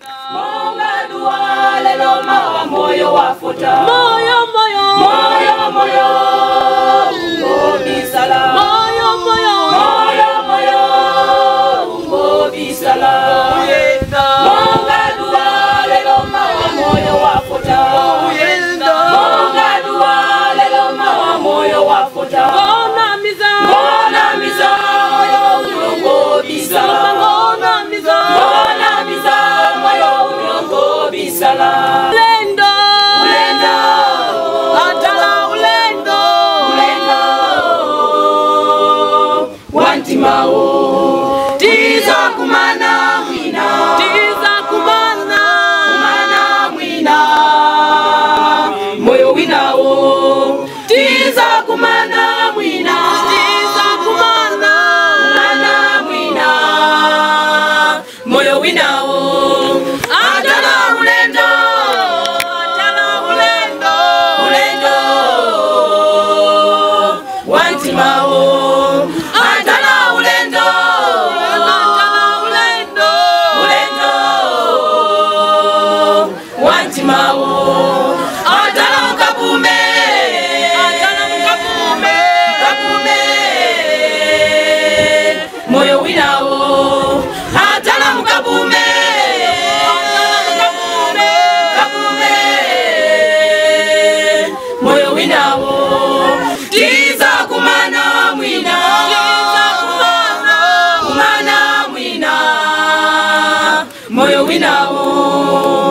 Monga dua lelo mawa moyo wafuta. Moyo moyo moyo moyo ngobisala. Moyo moyo moyo moyo ngobisala. Monga dua lelo mawa moyo wafuta. Monga dua lelo mawa moyo wafuta. Ngona miza moyo ngobisala. Ngona miza moyo ngobisala. Ulendo Ulendo atala ulendo wantimao tiza kumana mwina mwina moyo winao tiza kumana mwina mwina moyo winao atala ulendo wantimao atala ulendo wantimao atala mkapume moyo winao atala mkapume moyo winao tiza kumana mwina moyo winao